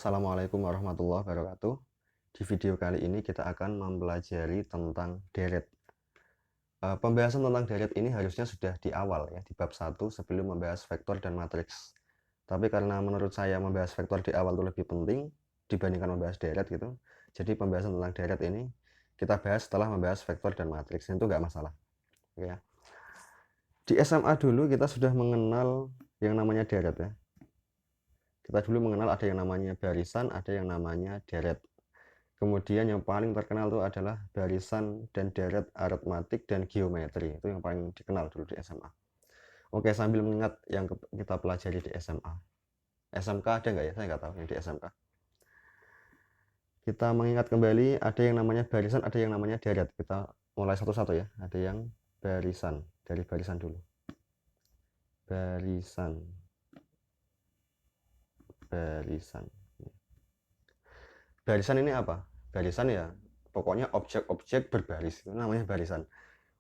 Assalamualaikum warahmatullahi wabarakatuh. Di video kali ini kita akan mempelajari tentang deret. Pembahasan tentang deret ini harusnya sudah di awal ya, di bab 1 sebelum membahas vektor dan matriks. Tapi karena menurut saya membahas vektor di awal itu lebih penting dibandingkan membahas deret gitu. Jadi pembahasan tentang deret ini kita bahas setelah membahas vektor dan matriks. Itu nggak masalah. Oke ya. Di SMA dulu kita sudah mengenal yang namanya deret ya. Kita dulu mengenal ada yang namanya barisan, ada yang namanya deret. Kemudian yang paling terkenal itu adalah barisan dan deret aritmatik dan geometri. Itu yang paling dikenal dulu di SMA. Oke, sambil mengingat yang kita pelajari di SMA. SMK ada nggak ya? Saya nggak tahu yang di SMK. Kita mengingat kembali ada yang namanya barisan, ada yang namanya deret. Kita mulai satu-satu ya. Ada yang barisan. Dari barisan dulu. Barisan. Barisan. Barisan ini apa? Barisan ya pokoknya objek-objek berbaris. Itu namanya barisan.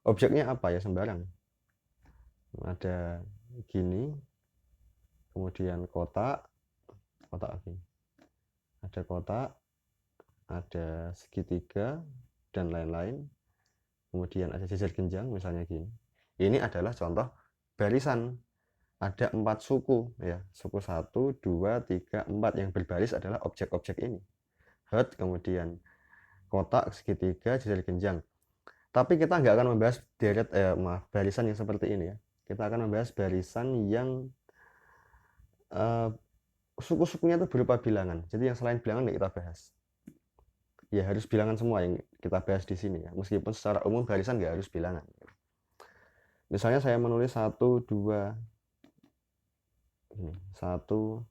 Objeknya apa ya? Sembarang. Ada gini, kemudian kotak gini. Ada kotak, ada segitiga dan lain-lain. Kemudian ada jajar genjang misalnya gini. Ini adalah contoh barisan. Ada 4 suku ya, suku 1, 2, 3, 4 yang berbaris adalah objek-objek ini. Hot, kemudian kotak, segitiga, jajar genjang. Tapi kita nggak akan membahas barisan yang seperti ini ya. Kita akan membahas barisan yang suku-sukunya itu berupa bilangan. Jadi yang selain bilangan nggak kita bahas. Ya harus bilangan semua yang kita bahas di sini ya. Meskipun secara umum barisan nggak harus bilangan. Misalnya saya menulis 1, 2, ini 1,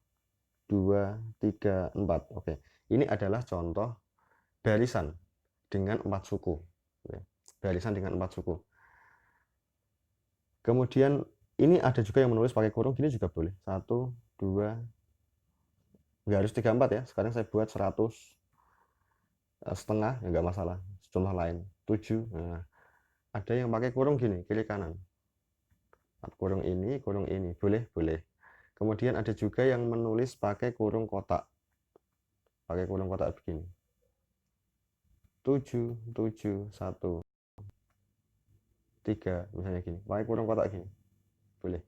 2, 3, 4. Oke. Ini adalah contoh barisan dengan 4 suku. Barisan dengan 4 suku. Kemudian ini ada juga yang menulis pakai kurung, gini juga boleh. 1, 2, nggak harus 3, 4 ya. Sekarang saya buat 100 setengah, ya nggak masalah. Contoh lain, 7. Nah, ada yang pakai kurung gini, kiri kanan. Kurung ini, boleh, boleh. Kemudian ada juga yang menulis pakai kurung kotak. Pakai kurung kotak begini. 7, 7, 1, 3, misalnya gini. Pakai kurung kotak gini. Boleh.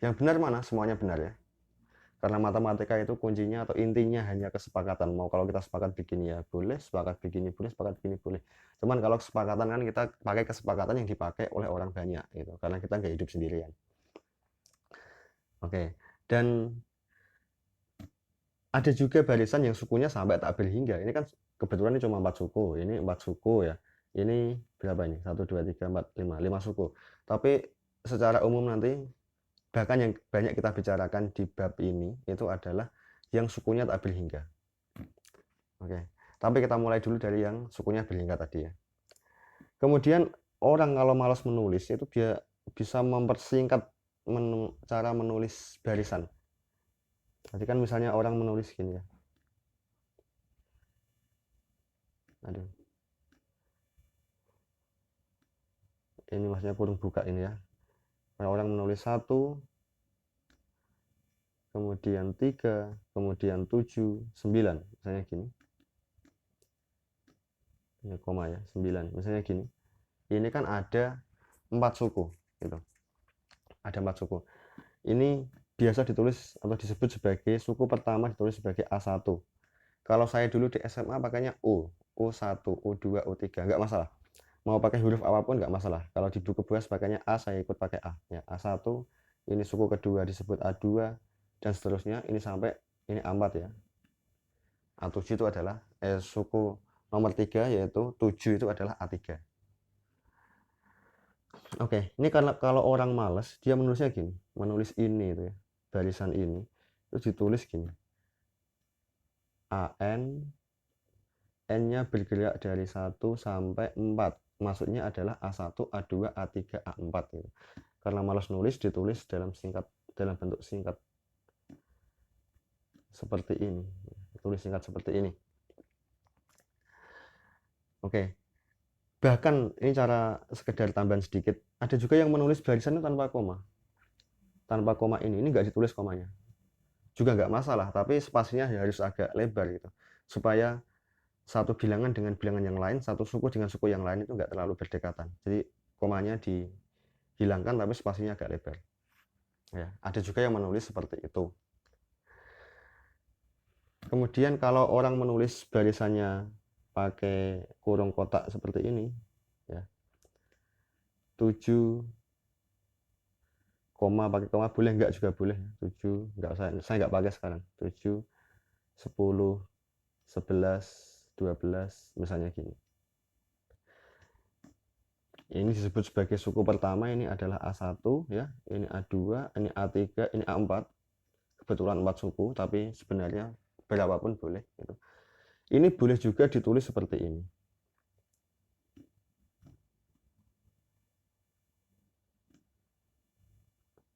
Yang benar mana? Semuanya benar ya. Karena matematika itu kuncinya atau intinya hanya kesepakatan. Mau kalau kita sepakat bikin ya boleh, sepakat begini boleh, sepakat begini boleh. Cuman kalau kesepakatan kan kita pakai kesepakatan yang dipakai oleh orang banyak gitu. Karena kita nggak hidup sendirian. Oke. Dan ada juga barisan yang sukunya sampai takbir hingga. Ini kan kebetulan ini cuma 4 suku. Ini 4 suku ya. Ini berapa ini? 1, 2, 3, 4, 5. 5 suku. Tapi secara umum nanti bahkan yang banyak kita bicarakan di bab ini itu adalah yang sukunya takbir hingga. Oke. Tapi kita mulai dulu dari yang sukunya berhingga tadi ya. Kemudian orang kalau malas menulis itu dia bisa mempersingkat cara menulis barisan. Jadi kan misalnya orang menulis gini ya. Aduh. Ini maksudnya kurung buka ini ya. Kalau orang menulis 1, kemudian 3, kemudian 7, 9. Misalnya gini. Ya, koma ya, 9. Misalnya gini. Ini kan ada 4 suku gitu. Ada 4 suku. Ini biasa ditulis atau disebut sebagai suku pertama ditulis sebagai A1. Kalau saya dulu di SMA pakainya U, U1, U2, U3, nggak masalah. Mau pakai huruf apapun nggak masalah. Kalau di buku buas pakainya A, saya ikut pakai A. Ya, A1, ini suku kedua disebut A2, dan seterusnya. Ini sampai ini A4 ya. A7 itu adalah suku nomor 3, yaitu 7 itu adalah A3. Oke, ini karena kalau orang males, dia menulisnya gini, menulis ini itu ya, barisan ini, terus ditulis gini, AN, N-nya bergerak dari 1 sampai 4, maksudnya adalah A1, A2, A3, A4 gitu. Karena malas nulis, ditulis dalam bentuk singkat seperti ini, tulis singkat seperti ini. Oke, bahkan ini cara sekedar tambahan sedikit, ada juga yang menulis barisan itu tanpa koma ini nggak ditulis komanya. juga nggak masalah, tapi spasinya harus agak lebar gitu, supaya satu bilangan dengan bilangan yang lain, satu suku dengan suku yang lain itu nggak terlalu berdekatan. Jadi komanya dihilangkan tapi spasinya agak lebar. Ya, ada juga yang menulis seperti itu. Kemudian kalau orang menulis barisannya pakai kurung kotak seperti ini, ya, 7, pakai koma boleh, enggak juga boleh. 7, enggak, saya enggak pakai sekarang. 7, 10, 11, 12, misalnya gini. Ini disebut sebagai suku pertama, ini adalah A1 ya, ini A2, ini A3, ini A4. Kebetulan 4 suku, tapi sebenarnya berapapun boleh gitu. Ini boleh juga ditulis seperti ini.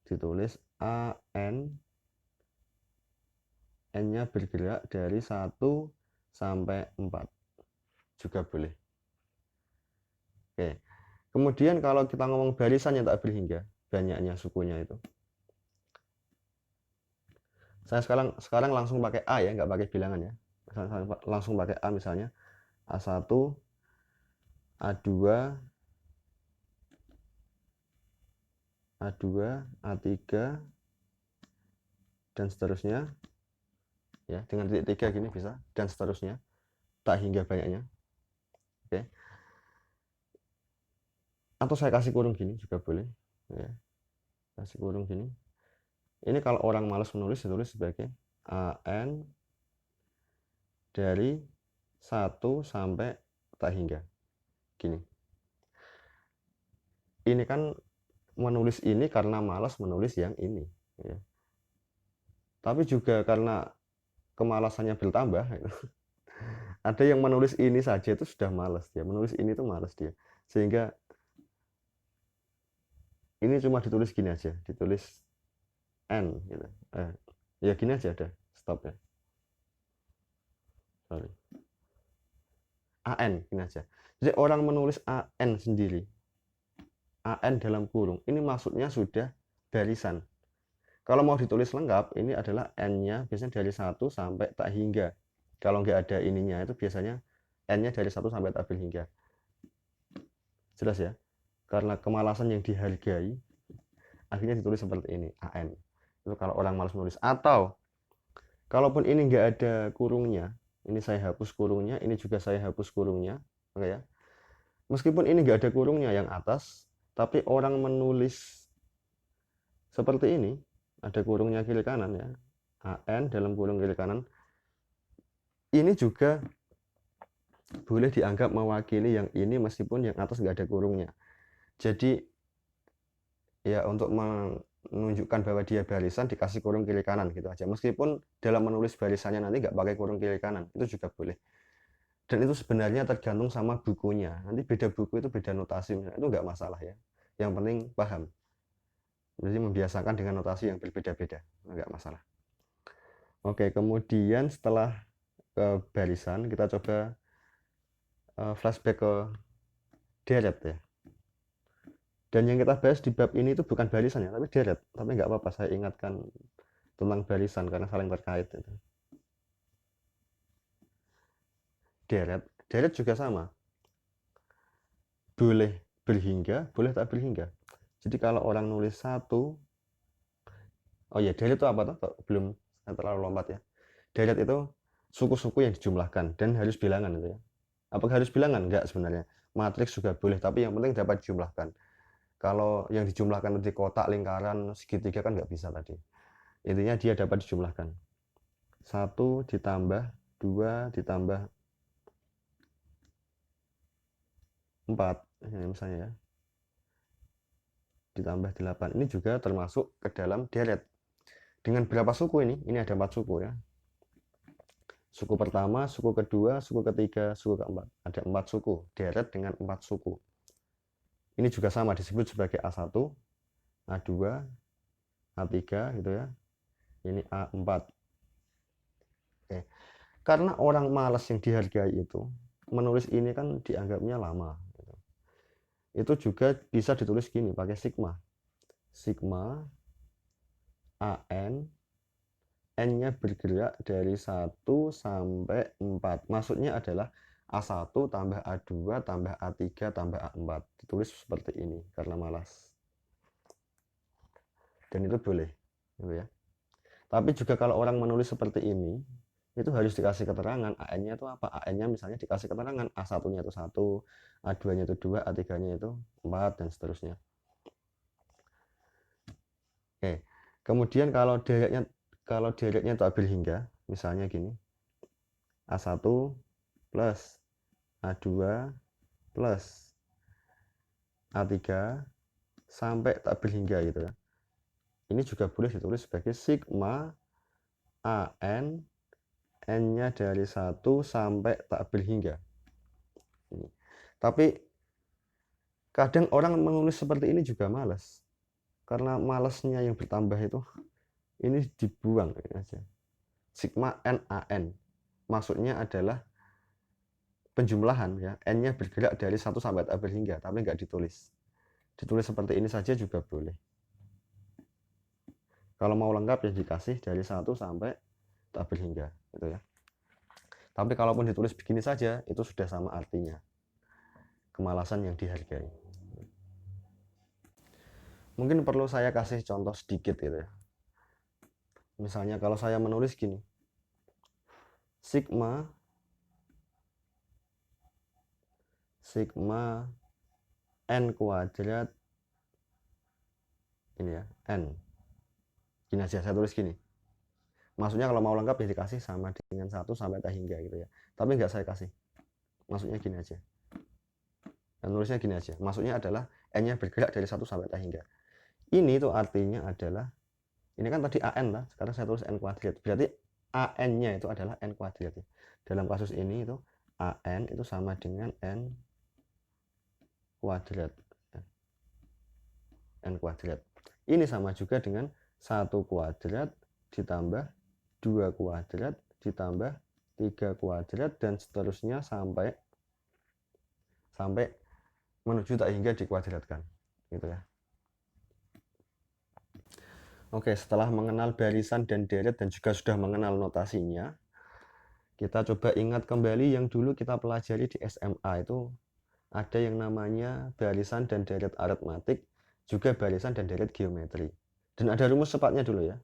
Ditulis AN, N-nya bergerak dari 1 sampai 4 juga boleh. Oke. Kemudian kalau kita ngomong barisan yang tak berhingga, banyaknya sukunya itu. Saya sekarang langsung pakai A ya, nggak pakai bilangan ya. Langsung pakai A misalnya. A1, A2, A2, A3, dan seterusnya. Ya, dengan titik 3 gini bisa, dan seterusnya. Tak hingga banyaknya. Oke. Atau saya kasih kurung gini juga boleh. Ya. Kasih kurung gini. Ini kalau orang malas menulis, ditulis sebagai AN dari 1 sampai tak hingga. Gini. Ini kan menulis ini karena malas menulis yang ini. Ya. Tapi juga karena kemalasannya bertambah. Ada yang menulis ini saja itu sudah malas dia. Menulis ini itu malas dia. Sehingga ini cuma ditulis gini aja. Ditulis N. Gitu. Ya gini aja ada. Stop ya. Sorry. AN gini aja. Jadi orang menulis AN sendiri. AN dalam kurung. Ini maksudnya sudah barisan. Kalau mau ditulis lengkap, ini adalah N-nya biasanya dari 1 sampai tak hingga. Kalau nggak ada ininya, itu biasanya N-nya dari 1 sampai tak berhingga. Jelas ya? Karena kemalasan yang dihargai, akhirnya ditulis seperti ini, AN. Itu kalau orang malas menulis. Atau, kalaupun ini nggak ada kurungnya, ini saya hapus kurungnya, ini juga saya hapus kurungnya. Oke ya? Meskipun ini nggak ada kurungnya yang atas, tapi orang menulis seperti ini, ada kurungnya kiri kanan ya, AN dalam kurung kiri kanan, ini juga boleh dianggap mewakili yang ini meskipun yang atas nggak ada kurungnya. Jadi ya untuk menunjukkan bahwa dia barisan dikasih kurung kiri kanan gitu aja. Meskipun dalam menulis barisannya nanti nggak pakai kurung kiri kanan, itu juga boleh. Dan itu sebenarnya tergantung sama bukunya. Nanti beda buku itu beda notasi, itu nggak masalah ya. Yang penting paham. Jadi membiasakan dengan notasi yang berbeda-beda, nggak masalah. Oke, kemudian setelah ke barisan, kita coba flashback ke deret ya. Dan yang kita bahas di bab ini itu bukan barisan ya, tapi deret. Tapi nggak apa-apa, saya ingatkan tentang barisan karena saling terkait. Itu. Deret juga sama. Boleh berhingga, boleh tak berhingga. Jadi kalau orang nulis 1, oh ya, deret itu apa tuh? Belum terlalu lompat ya. Deret itu suku-suku yang dijumlahkan dan harus bilangan itu ya. Apakah harus bilangan? Enggak sebenarnya. Matriks juga boleh, tapi yang penting dapat dijumlahkan. Kalau yang dijumlahkan di kotak, lingkaran, segitiga kan nggak bisa tadi. Intinya dia dapat dijumlahkan. 1 ditambah 2 ditambah 4, misalnya ya. Ditambah 8. Ini juga termasuk ke dalam deret. Dengan berapa suku ini? Ini ada 4 suku ya. Suku pertama, suku kedua, suku ketiga, suku keempat. Ada 4 suku, deret dengan 4 suku. Ini juga sama disebut sebagai A1, A2, A3 gitu ya. Ini A4. Oke. Karena orang malas yang dihargai itu, menulis ini kan dianggapnya lama. Itu juga bisa ditulis gini, pakai sigma. Sigma AN N-nya bergerak dari 1 sampai 4. Maksudnya adalah A1 tambah A2 tambah A3 tambah A4. Ditulis seperti ini karena malas. Dan itu boleh, gitu ya. Tapi juga kalau orang menulis seperti ini, itu harus dikasih keterangan AN-nya itu apa. AN-nya misalnya dikasih keterangan A1-nya itu 1, A2-nya itu 2, A3-nya itu 4, dan seterusnya. Oke. Kemudian kalau deretnya itu ambil hingga, misalnya gini. A1 plus A2 plus A3 sampai tabel hingga gitu ya. Ini juga boleh ditulis sebagai sigma AN, N-nya dari 1 sampai tabel hingga. Ini. Tapi kadang orang menulis seperti ini juga malas. Karena malasnya yang bertambah itu, ini dibuang aja. Sigma NaN. Maksudnya adalah penjumlahan ya. N-nya bergerak dari 1 sampai tabel hingga, tapi nggak ditulis. Ditulis seperti ini saja juga boleh. Kalau mau lengkap ya dikasih dari 1 sampai tabel hingga gitu ya. Tapi kalaupun ditulis begini saja itu sudah sama artinya. Kemalasan yang dihargai. Mungkin perlu saya kasih contoh sedikit gitu ya. Misalnya kalau saya menulis gini. Sigma N kuadrat ini ya, N. Gini aja saya tulis gini. Maksudnya kalau mau lengkap ya dikasih sama dengan 1 sampai tak hingga gitu ya. Tapi nggak saya kasih. Maksudnya gini aja. Dan nulisnya gini aja. Maksudnya adalah N-nya bergerak dari 1 sampai tak hingga. Ini tuh artinya adalah, ini kan tadi AN lah, sekarang saya tulis N kuadrat. Berarti AN-nya itu adalah N kuadrat. Ya. Dalam kasus ini itu AN itu sama dengan N kuadrat. N kuadrat. Ini sama juga dengan 1 kuadrat ditambah 2 kuadrat ditambah 3 kuadrat dan seterusnya sampai menuju tak hingga dikuadratkan gitu ya. Oke, setelah mengenal barisan dan deret dan juga sudah mengenal notasinya, kita coba ingat kembali yang dulu kita pelajari di SMA itu ada yang namanya barisan dan deret aritmatik, juga barisan dan deret geometri. Dan ada rumus cepatnya dulu ya.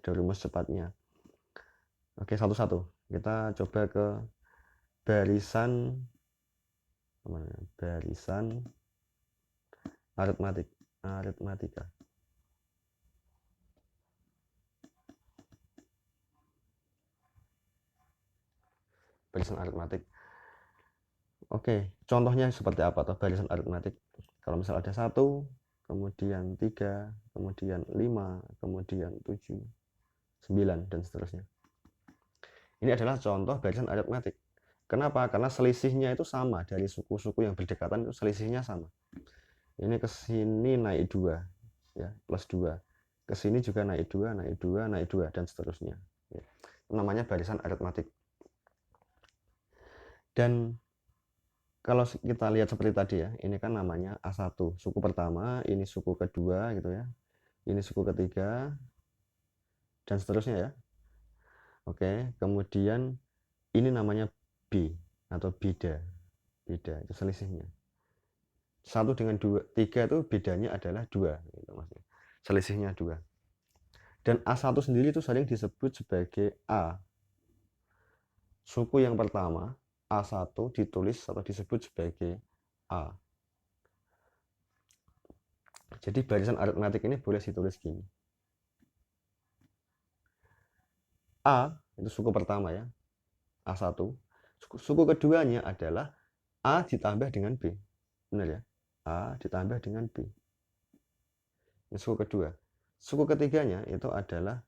Ada rumus cepatnya. Oke, satu-satu. Kita coba ke barisan aritmatika. Barisan aritmatik. Oke, contohnya seperti apa tuh barisan aritmatik? Kalau misal ada 1, kemudian 3, kemudian 5, kemudian 7, 9, dan seterusnya. Ini adalah contoh barisan aritmatik. Kenapa? Karena selisihnya itu sama dari suku-suku yang berdekatan, itu selisihnya sama. Ini ke sini naik 2, ya, plus 2. Ke sini juga naik 2, naik 2, naik 2, dan seterusnya. Ya. Namanya barisan aritmatik. Dan kalau kita lihat seperti tadi ya, ini kan namanya A1, suku pertama, ini suku kedua gitu ya. Ini suku ketiga dan seterusnya ya. Oke, kemudian ini namanya B atau beda. Beda itu selisihnya. 1 dengan 2, 3 itu bedanya adalah 2 gitu maksudnya. Selisihnya 2. Dan A1 sendiri itu sering disebut sebagai A. Suku yang pertama, A1 ditulis atau disebut sebagai A. Jadi barisan aritmatik ini boleh ditulis gini. A itu suku pertama ya, A1. Suku keduanya adalah A ditambah dengan B. Benar ya? A ditambah dengan B. Ini suku kedua. Suku ketiganya itu adalah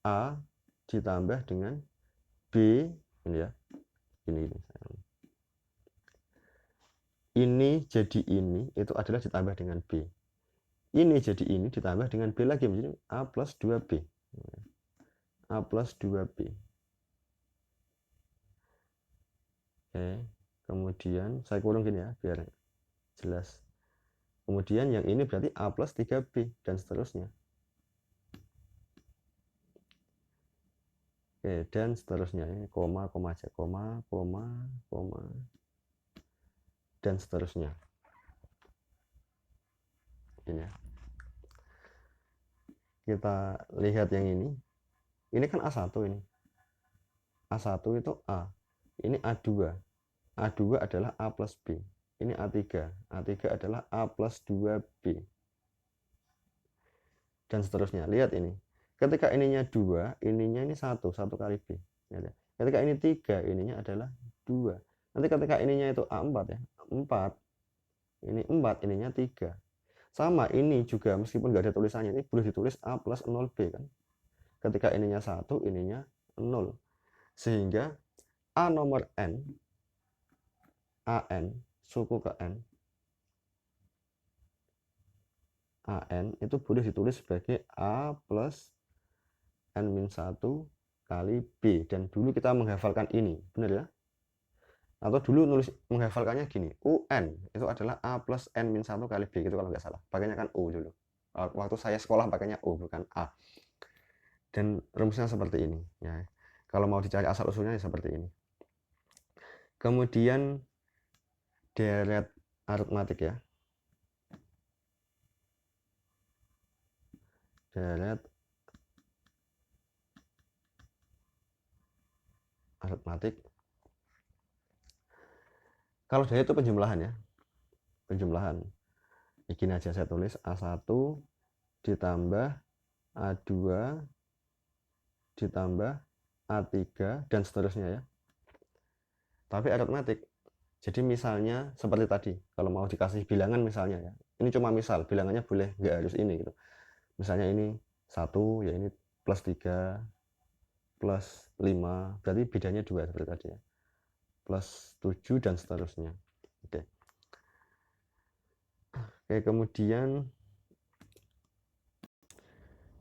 A ditambah dengan B. Ini ya. Ini. Ini jadi ini itu adalah ditambah dengan B. Ini jadi ini ditambah dengan B lagi menjadi A plus 2B. A plus 2B. Oke. Kemudian saya kurung gini ya biar jelas. Kemudian yang ini berarti A plus 3B dan seterusnya. Oke, dan seterusnya ini koma aja, koma, dan seterusnya. Ini ya. Kita lihat yang ini. Ini kan A1 ini. A1 itu A. Ini A2. A2 adalah A plus B. Ini A3. A3 adalah A plus 2B. Dan seterusnya. Lihat ini. Ketika ininya 2, ininya ini 1 kali B. Ketika ini 3, ininya adalah 2. Nanti ketika ininya itu A4 ya. 4. Ini 4, ininya 3. Sama ini juga meskipun nggak ada tulisannya, ini boleh ditulis A plus 0B kan. Ketika ininya 1, ininya 0. Sehingga A nomor N, AN, suku ke N, AN itu boleh ditulis sebagai A plus N-1 kali B. Dan dulu kita menghafalkan ini, benar ya? Atau dulu nulis menghafalkannya gini, UN itu adalah A plus N-1 kali B, gitu kalau nggak salah. Pakainya kan U dulu. Waktu saya sekolah pakainya U, bukan A. Dan rumusnya seperti ini. Ya. Kalau mau dicari asal-usulnya ya seperti ini. Kemudian deret aritmatik ya. Deret aritmatik. Kalau deret itu penjumlahan ya. Penjumlahan. Begini aja saya tulis A1 ditambah A2 ditambah A3 dan seterusnya ya. Tapi aritmatik. Jadi misalnya seperti tadi, kalau mau dikasih bilangan misalnya ya. Ini cuma misal, bilangannya boleh nggak harus ini gitu. Misalnya ini 1, ya ini plus 3, plus 5, berarti bedanya 2 seperti tadi ya. Plus 7 dan seterusnya. Oke. Oke, kemudian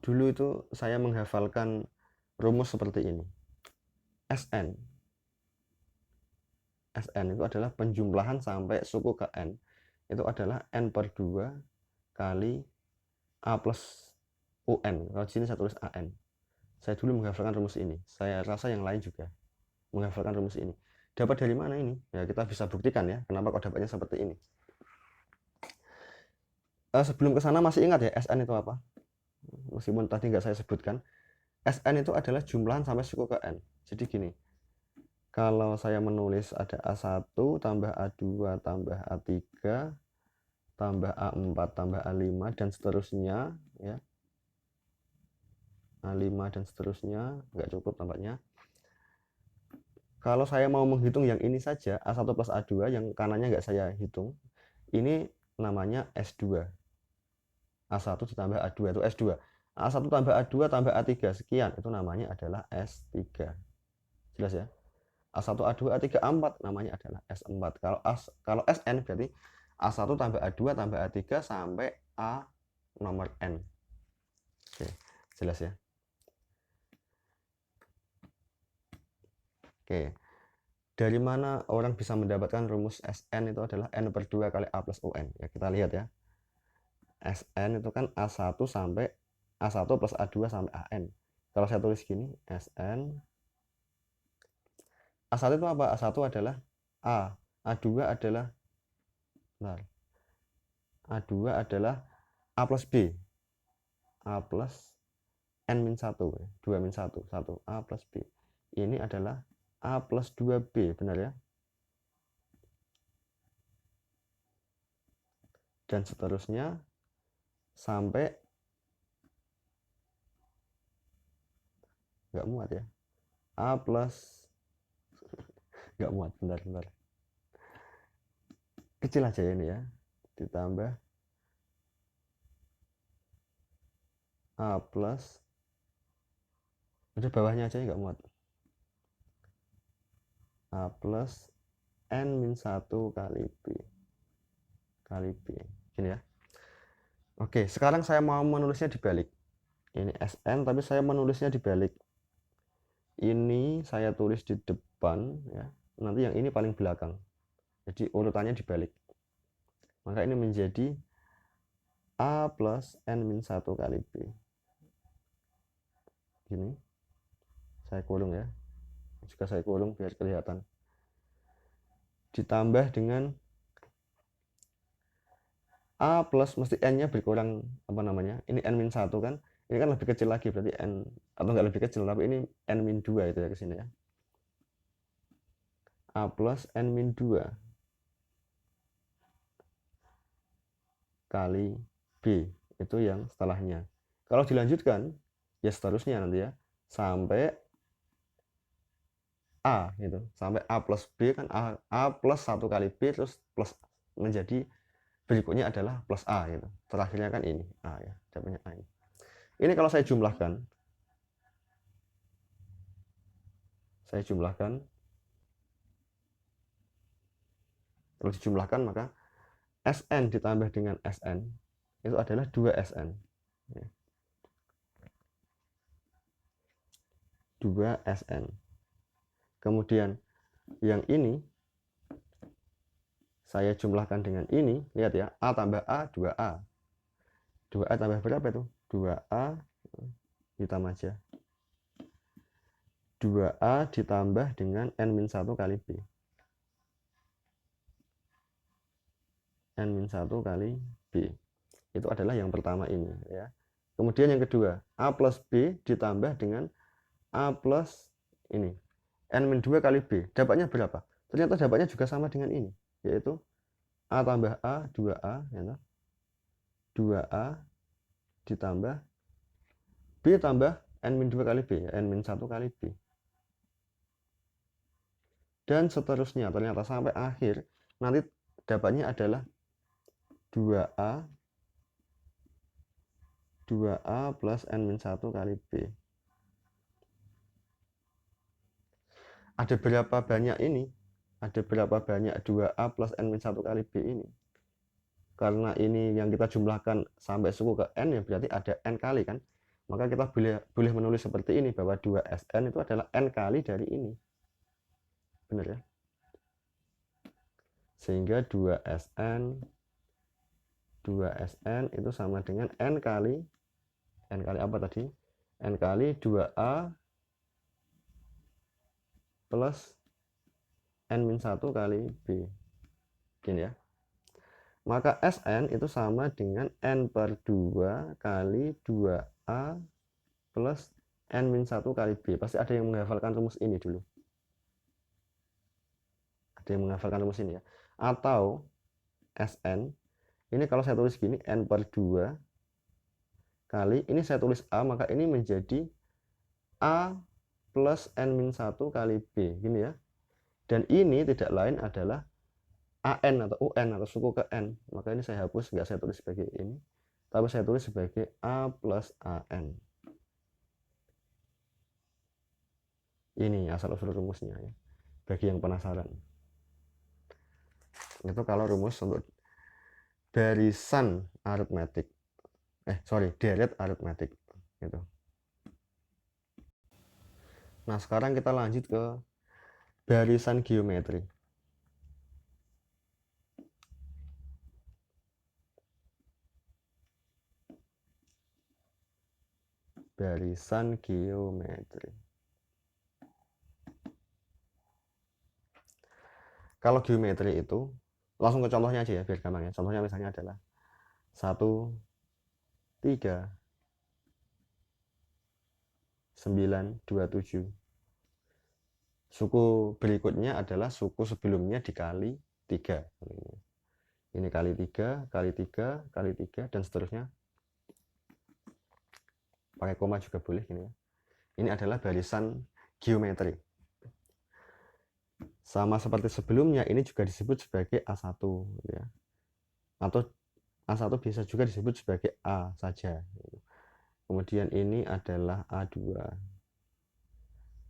dulu itu saya menghafalkan rumus seperti ini. Sn. Sn itu adalah penjumlahan sampai suku ke N. Itu adalah N per 2 kali A plus UN. Kalau di sini saya tulis AN. Saya dulu menghafalkan rumus ini. Saya rasa yang lain juga menghafalkan rumus ini. Dapat dari mana ini? Ya kita bisa buktikan ya. Kenapa kok dapatnya seperti ini? Sebelum ke sana masih ingat ya Sn itu apa? Meskipun tadi nggak saya sebutkan. Sn itu adalah jumlahan sampai suku ke N. Jadi gini. Kalau saya menulis ada A1 tambah A2 tambah A3 tambah A4 tambah A5 dan seterusnya ya. A5 dan seterusnya nggak cukup tampaknya. Kalau saya mau menghitung yang ini saja, A1 plus A2, yang kanannya nggak saya hitung, ini namanya S2. A1 ditambah A2 itu S2. A1 tambah A2 tambah A3, sekian, itu namanya adalah S3. Jelas ya? A1, A2, A3, A4 namanya adalah S4. Kalau Sn berarti A1 tambah A2 tambah A3 sampai A nomor N. Oke, jelas ya? Oke. Dari mana orang bisa mendapatkan rumus Sn itu adalah N per 2 kali A plus UN. Ya, kita lihat ya. Sn itu kan A1 sampai A1 plus A2 sampai AN. Kalau saya tulis gini, Sn. A1 itu apa? A1 adalah A. A2 adalah bentar, A2 adalah A plus B. A plus N-1. 2 min 1. 1. A plus B. Ini adalah A plus 2B. Benar ya? Dan seterusnya sampai nggak muat ya. A plus nggak muat, bentar. Kecil aja ini ya. Ditambah A plus, udah bawahnya aja nggak muat. A plus N-1 kali B. Kali B. Gini ya. Oke, sekarang saya mau menulisnya dibalik. Ini Sn, tapi saya menulisnya dibalik. Ini saya tulis di depan ya. Nanti yang ini paling belakang. Jadi urutannya dibalik. Maka ini menjadi A plus N-1 kali B. Gini. saya kurung ya, juga saya kurung biar kelihatan, ditambah dengan A plus, mesti N-nya berkurang, apa namanya, ini N-1 kan, ini kan lebih kecil lagi, berarti N, atau enggak lebih kecil, tapi ini N-2 itu ya ke sini ya. A plus N-2 kali B, itu yang setelahnya. Kalau dilanjutkan, ya seterusnya nanti ya, sampai A gitu, sampai A plus B kan, A plus 1 kali B, terus plus menjadi berikutnya adalah plus A gitu. Terakhirnya kan ini A ya, dapatnya A ini. Ini kalau saya jumlahkan kalau dijumlahkan maka Sn ditambah dengan Sn itu adalah 2Sn. 2Sn. Kemudian yang ini saya jumlahkan dengan ini, lihat ya, A tambah A, 2A. 2A tambah berapa itu? 2A, hitam aja. 2A ditambah dengan N-1 kali B. N-1 kali B. Itu adalah yang pertama ini ya. Kemudian yang kedua, A plus B ditambah dengan A plus ini, N-2 kali B. Dapatnya berapa? Ternyata dapatnya juga sama dengan ini, yaitu A tambah A, 2A, ya, 2A ditambah B tambah N-2 kali B, ya, N-1 kali B. Dan seterusnya, ternyata sampai akhir, nanti dapatnya adalah 2A plus N-1 kali B. Ada berapa banyak ini? Ada berapa banyak 2A plus N-1 kali B ini? Karena ini yang kita jumlahkan sampai suku ke N, ya berarti ada N kali kan? Maka kita boleh menulis seperti ini, bahwa 2Sn itu adalah N kali dari ini. Benar ya? Sehingga 2Sn itu sama dengan N kali apa tadi? N kali 2A plus N-1 kali B. Gini ya. Maka Sn itu sama dengan N per 2 kali 2A plus N-1 kali B. Pasti ada yang menghafalkan rumus ini dulu. Ada yang menghafalkan rumus ini ya. Atau Sn, ini kalau saya tulis gini, N per 2 kali, ini saya tulis A, maka ini menjadi A plus N-1 kali B. Gini ya. Dan ini tidak lain adalah AN atau UN atau suku ke N. Maka ini saya hapus, nggak saya tulis sebagai ini, tapi saya tulis sebagai A plus AN. Ini asal-usul rumusnya ya, bagi yang penasaran. Itu kalau rumus untuk barisan aritmetik. Deret aritmetik gitu. Nah, sekarang kita lanjut ke barisan geometri. Barisan geometri. Kalau geometri itu langsung ke contohnya aja ya, biar gampang ya. Contohnya misalnya adalah 1, 3, 9, 27. Suku berikutnya adalah suku sebelumnya dikali 3. Ini kali 3, kali 3, kali 3, dan seterusnya. Pakai koma juga boleh gini ya. Ini adalah barisan geometri. Sama seperti sebelumnya, ini juga disebut sebagai A1 ya. Atau A1 bisa juga disebut sebagai A saja. Kemudian ini adalah A2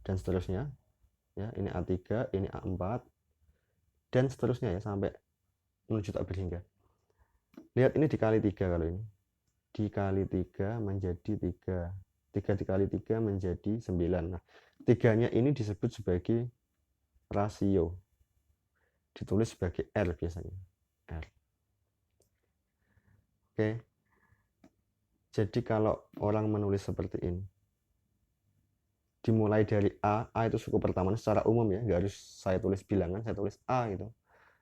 dan seterusnya. Ya, ini A3, ini A4 dan seterusnya ya, sampai menuju tak berhingga. Lihat ini dikali 3, kalau ini dikali 3 menjadi 3. 3 dikali 3 menjadi 9. Nah, 3-nya ini disebut sebagai rasio. Ditulis sebagai R biasanya. R. Oke. Jadi kalau orang menulis seperti ini, dimulai dari A itu suku pertama secara umum ya, nggak harus saya tulis bilangan, saya tulis A gitu.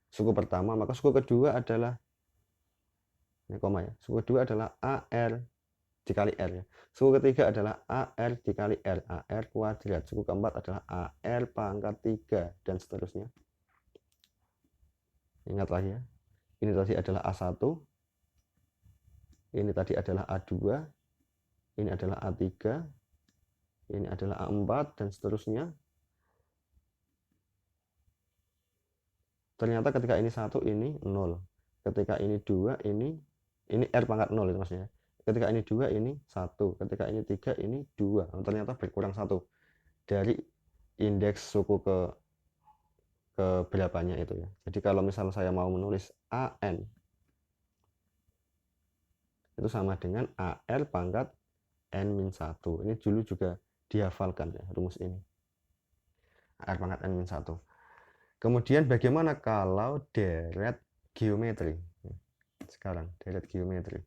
Suku pertama, maka suku kedua adalah, ini koma ya, suku kedua adalah AR dikali R ya. Suku ketiga adalah AR dikali R, AR kuadrat. Suku keempat adalah AR pangkat 3, dan seterusnya. Ingat lagi ya, ini tadi adalah A1, ini tadi adalah A2, ini adalah A3, ini adalah A4, dan seterusnya. Ternyata ketika ini 1, ini 0. Ketika ini 2, ini R pangkat 0 itu maksudnya. Ketika ini 2, ini 1. Ketika ini 3, ini 2. Ternyata berkurang 1 dari indeks suku ke berapanya itu ya. Jadi kalau misalnya saya mau menulis AN itu sama dengan AR pangkat N-1. Ini dulu juga dihafalkan ya rumus ini. AR pangkat N-1. Kemudian bagaimana kalau deret geometri? Sekarang deret geometri.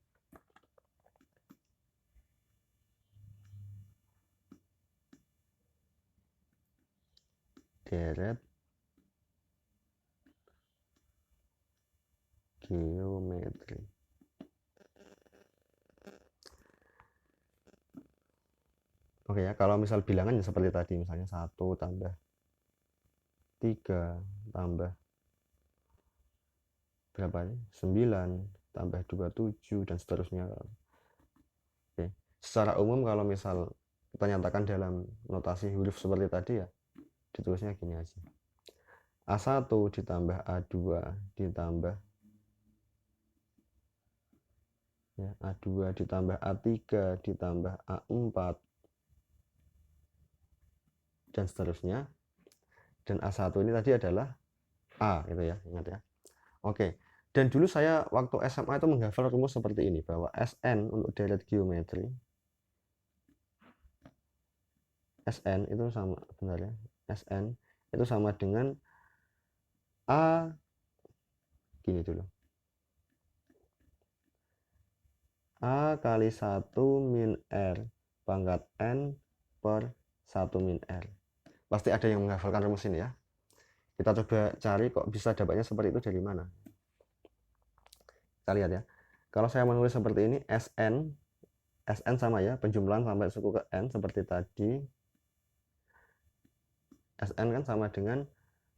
Deret geometri. Oke ya, kalau misal bilangan ya seperti tadi, misalnya 1 tambah 3 tambah berapa ini? 9 tambah 27 dan seterusnya. Oke. Secara umum kalau misal kita nyatakan dalam notasi huruf seperti tadi ya, ditulisnya gini aja. A1 ditambah A2 ditambah ya, A2 ditambah A3 ditambah A4 dan seterusnya. Dan A1 ini tadi adalah A gitu ya, ingat ya. Oke. Dan dulu saya waktu SMA itu menghafal rumus seperti ini, bahwa Sn untuk deret geometri, Sn itu sama, benar ya, Sn itu sama dengan A, gini dulu, A kali 1 min R pangkat N per 1 min R. Pasti ada yang menghafalkan rumus ini ya. Kita coba cari kok bisa dapatnya seperti itu dari mana. Kita lihat ya. Kalau saya menulis seperti ini, Sn sama ya, penjumlahan sampai suku ke N seperti tadi. Sn kan sama dengan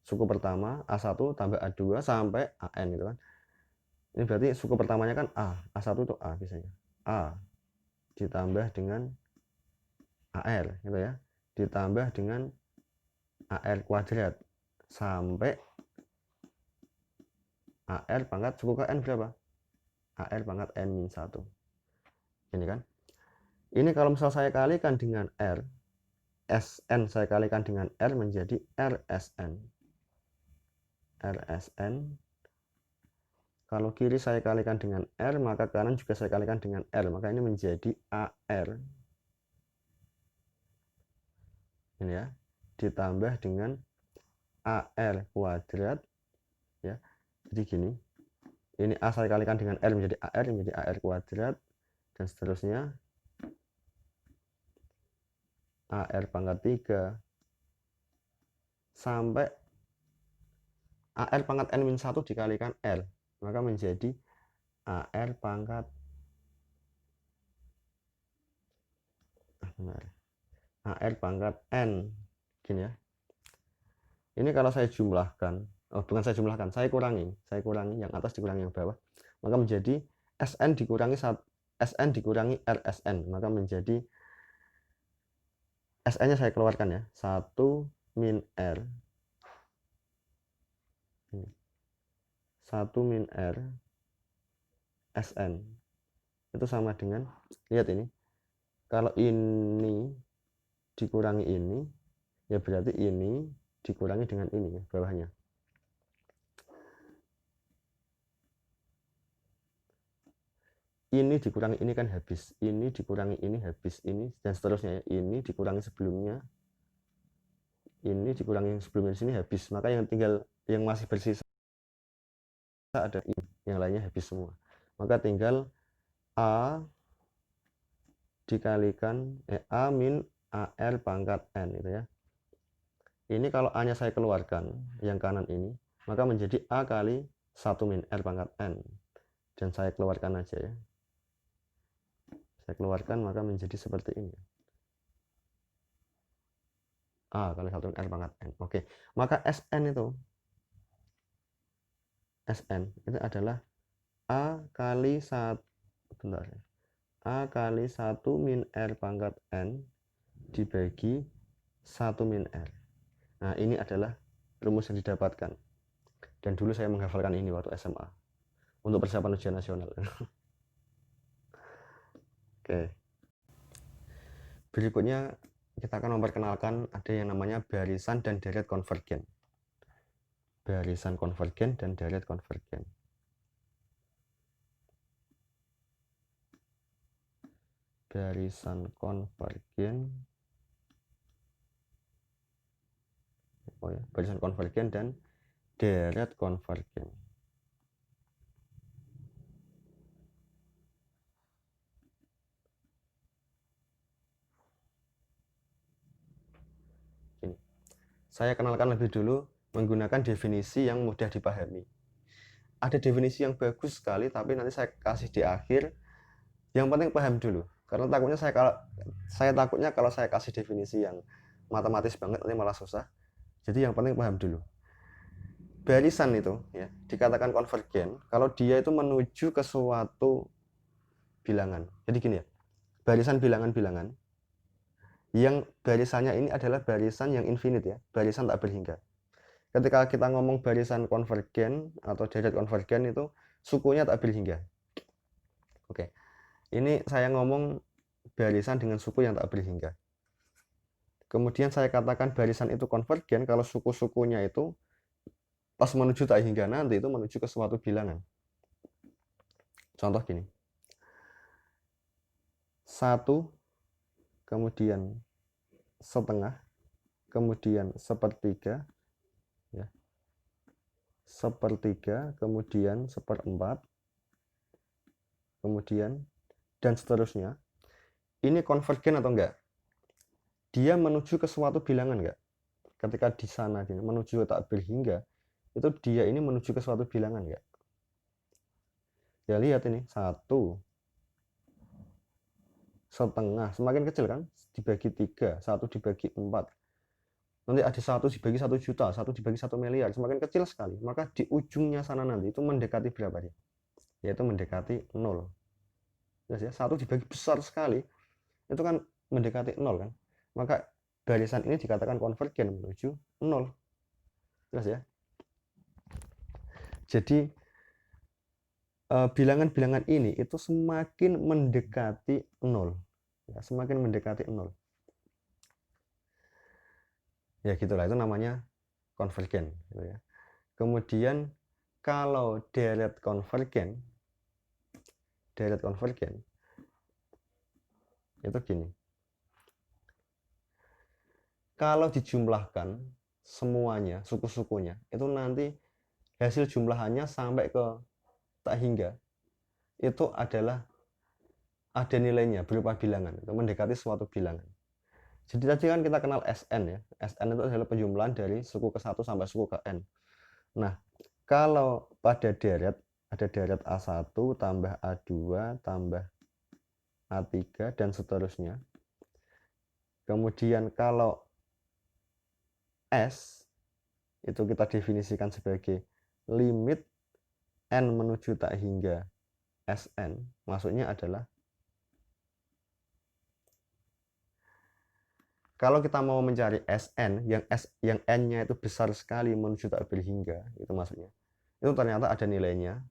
suku pertama A1 tambah A2 sampai AN gitu kan. Ini berarti suku pertamanya kan A. A1 itu A biasanya. A ditambah dengan AR gitu ya. Ditambah dengan AR kuadrat sampai AR pangkat suku ke N berapa? AR pangkat N-1. Ini kan. Ini kalau misal saya kalikan dengan R, Sn saya kalikan dengan R menjadi RSN. RSN. Kalau kiri saya kalikan dengan R, maka kanan juga saya kalikan dengan R. Maka ini menjadi AR. Ini ya. Ditambah dengan AR kuadrat. Ya. Jadi gini. Ini A saya kalikan dengan R menjadi AR kuadrat. Dan seterusnya. AR pangkat 3 sampai AR pangkat N-1 dikalikan R, maka menjadi AR pangkat AR pangkat N, gini ya. Ini kalau saya jumlahkan, bukan saya jumlahkan, saya kurangi yang atas dikurangi yang bawah, maka menjadi Sn dikurangi RSN, maka menjadi Sn-nya saya keluarkan ya, 1 min R 1 min R Sn itu sama dengan, lihat ini, kalau ini dikurangi ini ya berarti ini dikurangi dengan ini ya, bawahnya. Ini dikurangi ini kan habis, ini dikurangi ini habis, ini dan seterusnya ya. Ini dikurangi sebelumnya, ini dikurangi sebelumnya di sini habis, maka yang tinggal yang masih bersisa ada ini, yang lainnya habis semua. Maka tinggal A dikalikan A min AR pangkat N itu ya. Ini kalau A-nya saya keluarkan, yang kanan ini, maka menjadi A kali 1 min R pangkat N. Dan saya keluarkan aja ya. Saya keluarkan maka menjadi seperti ini. A kali 1 min R pangkat N. Oke, maka Sn itu adalah A kali 1, bentar ya. A kali 1 min R pangkat N dibagi 1 min R. Nah, ini adalah rumus yang didapatkan. Dan dulu saya menghafalkan ini waktu SMA. Untuk persiapan ujian nasional. Oke. Berikutnya kita akan memperkenalkan ada yang namanya barisan dan deret konvergen. Barisan konvergen dan deret konvergen. Barisan konvergen. Oh ya, barisan konvergen dan deret konvergen. Ini. Saya kenalkan lebih dulu menggunakan definisi yang mudah dipahami. Ada definisi yang bagus sekali, tapi nanti saya kasih di akhir. Yang penting paham dulu, karena takutnya kalau saya kasih definisi yang matematis banget nanti malah susah. Jadi yang penting paham dulu. Barisan itu ya dikatakan konvergen kalau dia itu menuju ke suatu bilangan. Jadi gini ya, barisan bilangan-bilangan yang barisannya ini adalah barisan yang infinite ya, barisan tak berhingga. Ketika kita ngomong barisan konvergen atau deret konvergen itu sukunya tak berhingga. Oke, ini saya ngomong barisan dengan suku yang tak berhingga. Kemudian saya katakan barisan itu konvergen kalau suku-sukunya itu pas menuju tak hingga nanti itu menuju ke suatu bilangan. Contoh gini. 1, kemudian setengah, kemudian sepertiga, ya. Sepertiga, kemudian seperempat, kemudian dan seterusnya. Ini konvergen atau enggak? Dia menuju ke suatu bilangan enggak? Ketika di sana gini, menuju tak berhingga, itu dia ini menuju ke suatu bilangan enggak? Ya lihat ini, 1 setengah, semakin kecil kan, dibagi 3, 1 dibagi 4, nanti ada 1 dibagi 1 juta, 1 dibagi 1 miliar, semakin kecil sekali, maka di ujungnya sana nanti itu mendekati berapa dia? Yaitu mendekati 0. Jelas ya, 1 dibagi besar sekali, itu kan mendekati 0 kan, maka barisan ini dikatakan konvergen menuju 0. Jelas ya. Jadi bilangan-bilangan ini itu semakin mendekati 0 ya, semakin mendekati 0 ya, gitulah, itu namanya konvergen gitu ya. Kemudian kalau deret konvergen itu gini, kalau dijumlahkan semuanya suku-sukunya itu nanti hasil jumlahannya sampai ke tak hingga itu adalah ada nilainya berupa bilangan, itu mendekati suatu bilangan. Jadi tadi kan kita kenal Sn ya, Sn itu adalah penjumlahan dari suku ke 1 sampai suku ke n. Nah, kalau pada deret ada deret A1 tambah A2 tambah A3 dan seterusnya. Kemudian kalau S itu kita definisikan sebagai limit n menuju tak hingga Sn, maksudnya adalah kalau kita mau mencari Sn yang n-nya itu besar sekali menuju tak berhingga, itu maksudnya. Itu ternyata ada nilainya,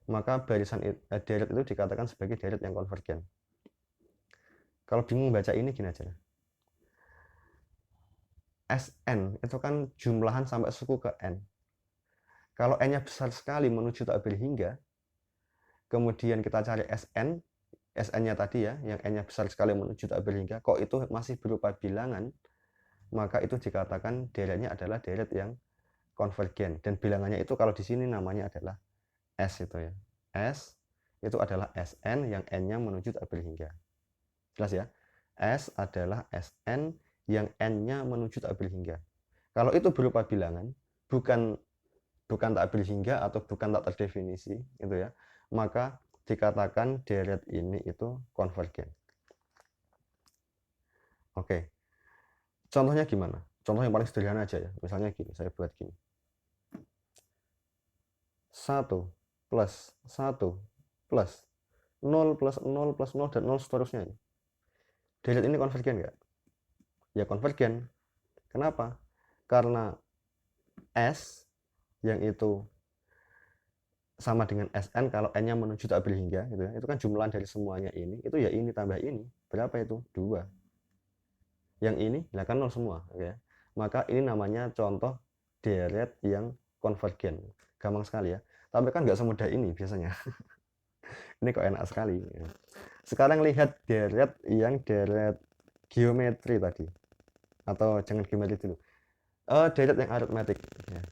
maka barisan deret itu dikatakan sebagai deret yang konvergen. Kalau bingung baca ini gini aja. Sn itu kan jumlahan sampai suku ke n. Kalau n-nya besar sekali menuju tak berhingga, kemudian kita cari Sn-nya tadi ya, yang n-nya besar sekali menuju tak berhingga, kok itu masih berupa bilangan, maka itu dikatakan deretnya adalah deret yang konvergen. Dan bilangannya itu kalau di sini namanya adalah S itu ya. S itu adalah Sn yang n-nya menuju tak berhingga. Jelas ya? S adalah Sn yang N-nya menuju takbir hingga. Kalau itu berupa bilangan, bukan takbir hingga atau bukan tak terdefinisi, gitu ya, maka dikatakan deret ini itu konvergen. Oke, contohnya gimana? Contoh yang paling sederhana aja ya, misalnya gini, saya buat gini. 1 plus 1 plus 0 plus 0 plus 0 dan 0 seterusnya. Deret ini konvergen nggak? Ya konvergen. Kenapa? Karena S yang itu sama dengan Sn kalau N-nya menuju takbir hingga, gitu ya, itu kan jumlah dari semuanya ini, itu ya ini tambah ini. Berapa itu? 2. Yang ini, nah kan 0 semua. Ya. Maka ini namanya contoh deret yang konvergen. Gampang sekali ya. Tapi kan nggak semudah ini biasanya. Ini kok enak sekali. Sekarang lihat deret yang deret geometri tadi. Atau jangan geometri dulu. Deret yang aritmetik. Ya.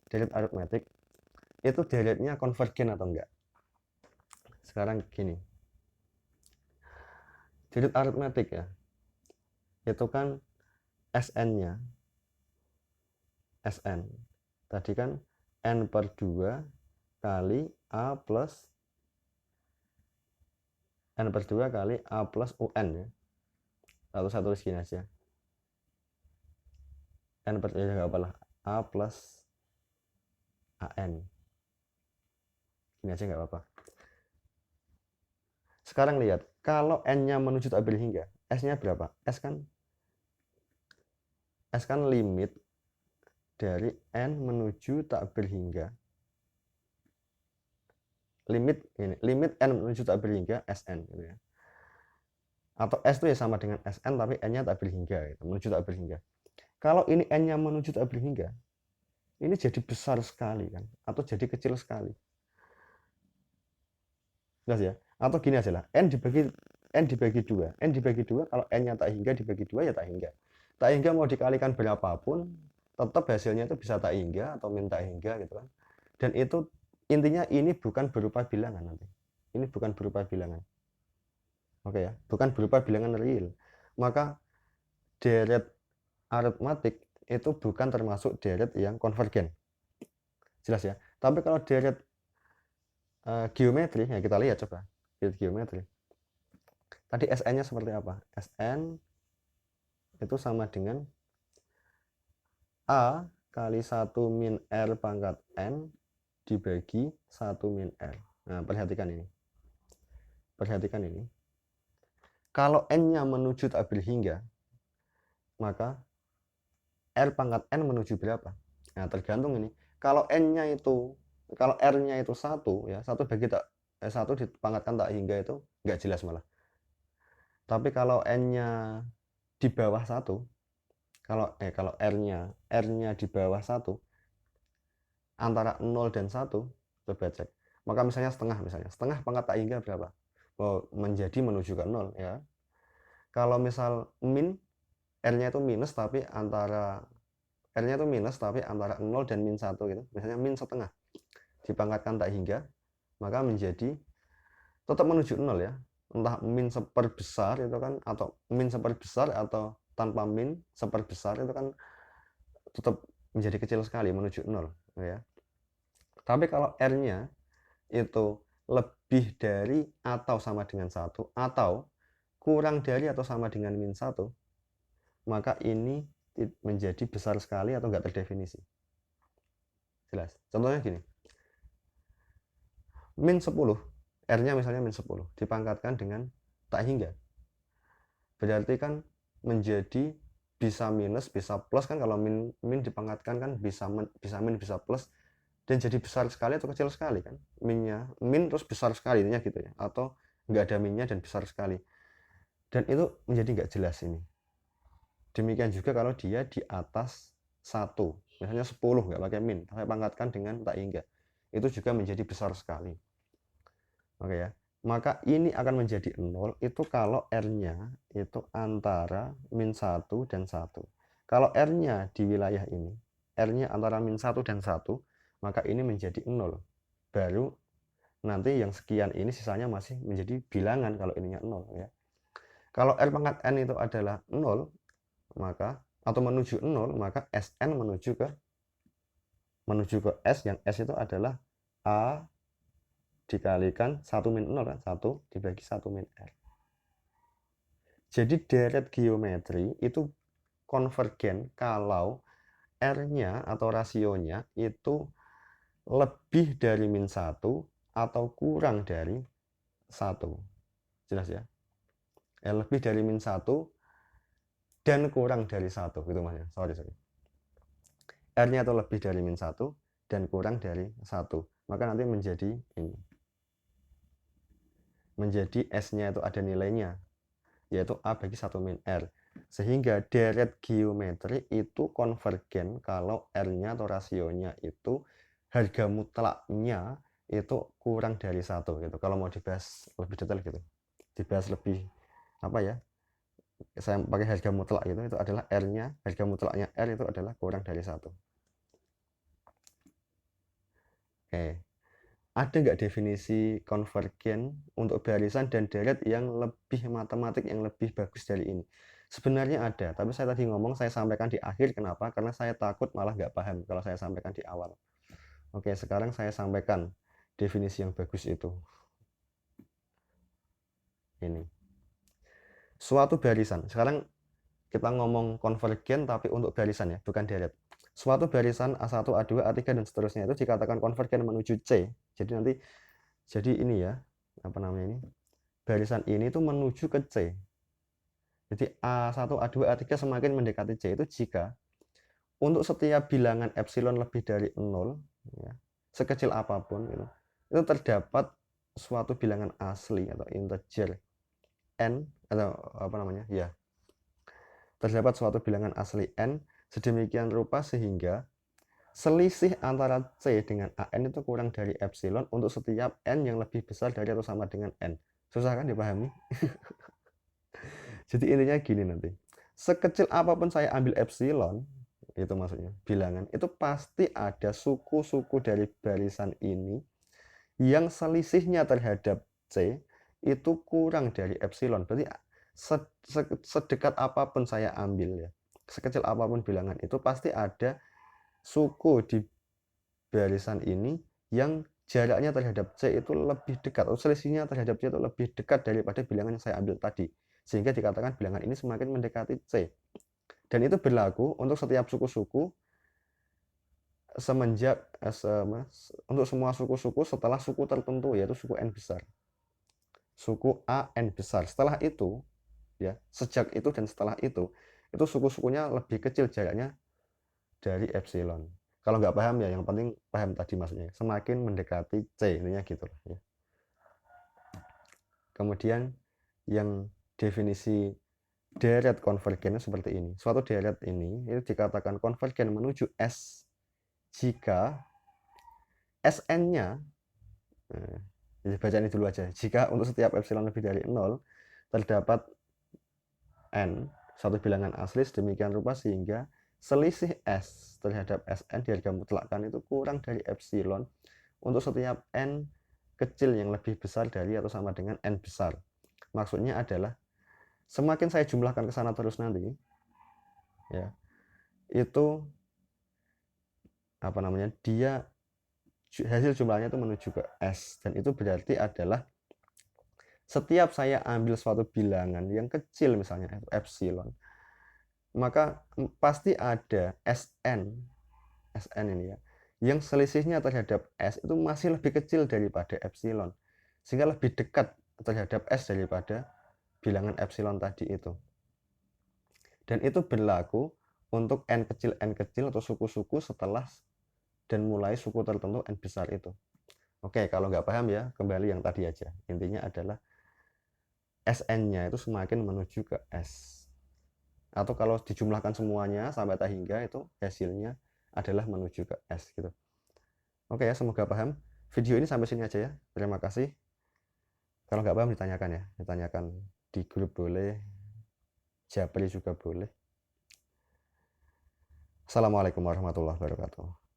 Deret aritmetik itu deretnya konvergen atau enggak? Sekarang gini. Deret aritmetik ya. Itu kan Sn-nya. Sn. Tadi kan N per 2 kali A plus N per 2 kali A plus UN ya. Lalu saya tulis gini aja. N per 2 nggak apa-apa, A plus AN. Gini aja nggak apa-apa. Sekarang lihat, kalau N-nya menuju takbir hingga, S-nya berapa? S kan limit dari N menuju takbir hingga. Limit N menuju takbir hingga Sn gitu ya. Atau S itu ya sama dengan Sn tapi N-nya takbir hingga gitu, menuju takbir hingga. Kalau ini N-nya menuju takbir hingga, ini jadi besar sekali kan, atau jadi kecil sekali. Jelas ya? Atau gini aja lah, N dibagi 2. N dibagi 2 kalau N-nya tak hingga dibagi 2 ya tak hingga. Tak hingga mau dikalikan berapapun, tetap hasilnya itu bisa tak hingga atau min tak hingga gitu kan. Dan itu intinya ini bukan berupa bilangan nanti. Ini bukan berupa bilangan. Oke ya, bukan berupa bilangan real. Maka deret aritmatik itu bukan termasuk deret yang konvergen. Jelas ya? Tapi kalau deret geometri, ya kita lihat coba. Deret geometri. Tadi Sn-nya seperti apa? Sn itu sama dengan A kali 1 min R pangkat N dibagi 1 min R. Nah, perhatikan ini. Perhatikan ini. Kalau N-nya menuju takbir hingga, maka R pangkat N menuju berapa? Nah, tergantung ini. Kalau R-nya itu 1, ya, 1 bagi 1 dipangkatkan tak hingga itu nggak jelas malah. Tapi kalau N-nya di bawah 1, kalau R-nya di bawah 1, antara 0 dan 1, coba cek. Maka misalnya setengah pangkat tak hingga berapa? Menjadi menuju ke 0 ya. Kalau misal min, R-nya itu minus tapi antara R-nya itu minus tapi antara 0 dan min 1 gitu. Misalnya min setengah dipangkatkan tak hingga, maka menjadi tetap menuju 0 ya. Entah min seperbesar itu kan, atau min seperbesar atau tanpa min seperbesar itu kan tetap menjadi kecil sekali menuju 0 ya. Tapi kalau R-nya itu lebih dari atau sama dengan 1 atau kurang dari atau sama dengan min 1, maka ini menjadi besar sekali atau enggak terdefinisi. Jelas. Contohnya gini. Min 10, R-nya misalnya min 10, dipangkatkan dengan tak hingga. Berarti kan menjadi bisa minus, bisa plus kan, kalau min dipangkatkan kan bisa min, bisa plus, dan jadi besar sekali atau kecil sekali kan. Min terus besar sekali intinya gitu ya. Atau nggak ada minnya dan besar sekali. Dan itu menjadi nggak jelas ini. Demikian juga kalau dia di atas 1, misalnya 10 nggak pakai min, saya pangkatkan dengan tak hingga. Itu juga menjadi besar sekali. Oke ya. Maka ini akan menjadi 0 itu kalau R-nya itu antara min 1 dan 1. Kalau R-nya di wilayah ini, R-nya antara min 1 dan 1, maka ini menjadi 0. Baru nanti yang sekian ini sisanya masih menjadi bilangan kalau ininya 0 ya. Kalau R pangkat N itu adalah 0, maka atau menuju 0, maka Sn menuju ke S, yang S itu adalah A dikalikan 1 min 0 kan, 1 dibagi 1 min R. Jadi deret geometri itu konvergen kalau R-nya atau rasionya itu lebih dari min 1 atau kurang dari 1. Jelas ya? Lebih dari min 1 dan kurang dari 1 gitu Mas ya. Sorry. R-nya itu lebih dari min 1 dan kurang dari 1. Maka nanti menjadi ini. Menjadi S-nya itu ada nilainya, yaitu A bagi 1 min R. Sehingga deret geometri itu konvergen kalau R-nya atau rasionya itu harga mutlaknya itu kurang dari 1 gitu. Kalau mau dibahas lebih detail gitu. Dibahas lebih apa ya? Saya pakai harga mutlak itu adalah R-nya, harga mutlaknya R itu adalah kurang dari 1. Oke. Ada nggak definisi konvergen untuk barisan dan deret yang lebih matematik, yang lebih bagus dari ini? Sebenarnya ada, tapi saya tadi ngomong saya sampaikan di akhir. Kenapa? Karena saya takut malah nggak paham kalau saya sampaikan di awal. Oke, sekarang saya sampaikan definisi yang bagus itu. Ini. Suatu barisan. Sekarang kita ngomong konvergen tapi untuk barisan ya, bukan deret. Suatu barisan A1, A2, A3 dan seterusnya itu dikatakan konvergen menuju C. Jadi ini ya, apa namanya ini? Barisan ini tuh menuju ke C. Jadi A1, A2, A3 semakin mendekati C itu jika untuk setiap bilangan epsilon lebih dari 0 ya, sekecil apapun itu terdapat suatu bilangan asli atau integer n atau apa namanya? Ya. Terdapat suatu bilangan asli n sedemikian rupa sehingga selisih antara C dengan AN itu kurang dari epsilon untuk setiap n yang lebih besar dari atau sama dengan n. Susah kan dipahami? Jadi intinya gini nanti. Sekecil apapun saya ambil epsilon, itu maksudnya bilangan, itu pasti ada suku-suku dari barisan ini yang selisihnya terhadap C itu kurang dari epsilon. Berarti sedekat apapun saya ambil ya, sekecil apapun bilangan itu pasti ada suku di barisan ini yang jaraknya terhadap C itu lebih dekat, atau selisihnya terhadap C itu lebih dekat daripada bilangan yang saya ambil tadi. Sehingga dikatakan bilangan ini semakin mendekati C. Dan itu berlaku untuk setiap suku-suku semenjak untuk semua suku-suku setelah suku tertentu, yaitu suku N besar. Suku A N besar. Setelah itu, ya, sejak itu dan setelah itu suku-sukunya lebih kecil jaraknya dari epsilon. Kalau nggak paham ya, yang penting paham tadi maksudnya. Semakin mendekati C, intinya gitu ya. Kemudian yang definisi deret konvergen seperti ini. Suatu deret ini itu dikatakan konvergen menuju S jika Sn-nya, baca ini dulu aja. Jika untuk setiap epsilon lebih dari 0 terdapat n, satu bilangan asli sedemikian rupa sehingga selisih S terhadap Sn di harga mutlakkan itu kurang dari epsilon untuk setiap n kecil yang lebih besar dari atau sama dengan n besar. Maksudnya adalah semakin saya jumlahkan ke sana terus nanti, ya, itu apa namanya, dia hasil jumlahnya itu menuju ke S, dan itu berarti adalah setiap saya ambil suatu bilangan yang kecil misalnya epsilon, maka pasti ada Sn ini ya, yang selisihnya terhadap S itu masih lebih kecil daripada epsilon, sehingga lebih dekat terhadap S daripada bilangan epsilon tadi itu. Dan itu berlaku untuk n kecil atau suku-suku setelah dan mulai suku tertentu n besar itu. Oke, kalau nggak paham ya, kembali yang tadi aja. Intinya adalah Sn-nya itu semakin menuju ke S. Atau kalau dijumlahkan semuanya sampai tak hingga itu hasilnya adalah menuju ke S gitu. Oke ya, semoga paham. Video ini sampai sini aja ya. Terima kasih. Kalau nggak paham ditanyakan ya. Ditanyakan di grup boleh, japri juga boleh. Assalamualaikum warahmatullahi wabarakatuh.